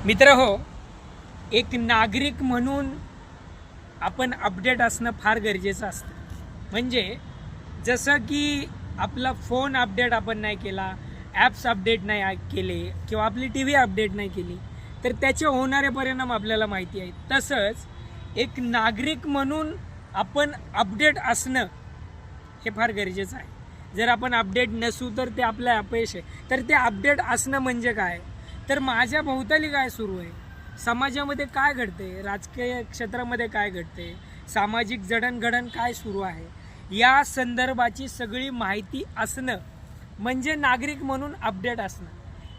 मित्र हो, एक नागरिक म्हणून आपण अपडेट असणं फार गरजेचं असतं. म्हणजे जसं की आपला फोन अपडेट आपण नाही केला, ॲप्स अपडेट नाही केले किंवा आपली टी व्ही अपडेट नाही केली तर त्याचे होणारे परिणाम आपल्याला माहिती आहेत. तसंच एक नागरिक म्हणून आपण अपडेट असणं हे फार गरजेचं आहे. जर आपण अपडेट नसू तर ते आपलं अपयश आहे. तर ते अपडेट असणं म्हणजे काय, तर माझ्या भोवताली काय सुरू आहे, समाजामध्ये काय घडते, राजकीय क्षेत्रामध्ये काय घडते, सामाजिक जडणघडण काय सुरू आहे, या संदर्भाची सगळी माहिती असणं म्हणजे नागरिक म्हणून अपडेट असणं.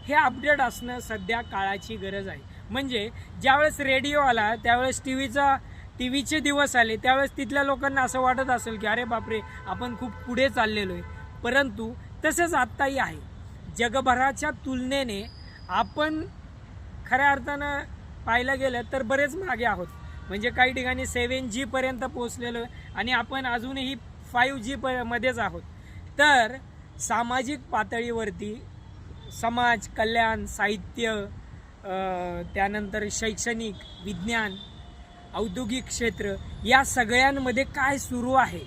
हे अपडेट असणं सध्या काळाची गरज आहे. म्हणजे ज्यावेळेस रेडिओ आला त्यावेळेस टी व्हीचे दिवस आले, त्यावेळेस तिथल्या लोकांना असं वाटत असेल की अरे बापरे, आपण खूप पुढे चाललेलो आहे. परंतु तसंच आत्ताही आहे. जगभराच्या तुलनेने आपण खऱ्या अर्थानं पाहायला गेलं तर बरेच मागे आहोत. म्हणजे काही ठिकाणी 7G पर्यंत पोहोचलेलो आहे आणि आपण अजूनही 5G मध्येच आहोत. तर सामाजिक पातळीवरती समाज कल्याण, साहित्य, त्यानंतर शैक्षणिक, विज्ञान, औद्योगिक क्षेत्र या सगळ्यांमध्ये काय सुरू आहे,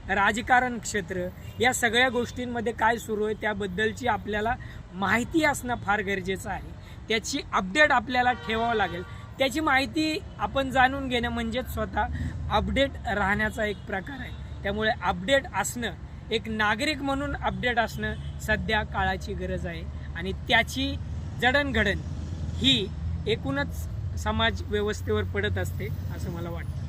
राजकारण क्षेत्र, या सगळ्या गोष्टींमध्ये काय सुरू आहे त्याबद्दलची आपल्याला माहिती असणं फार गरजेचं आहे. त्याची अपडेट आपल्याला ठेवावं लागेल. त्याची माहिती आपण जाणून घेणं म्हणजेच स्वतः अपडेट राहण्याचा एक प्रकार आहे. त्यामुळे अपडेट असणं, एक नागरिक म्हणून अपडेट असणं सध्या काळाची गरज आहे आणि त्याची जडणघडण ही एकूणच समाज व्यवस्थेवर पडत असते असं मला वाटतं.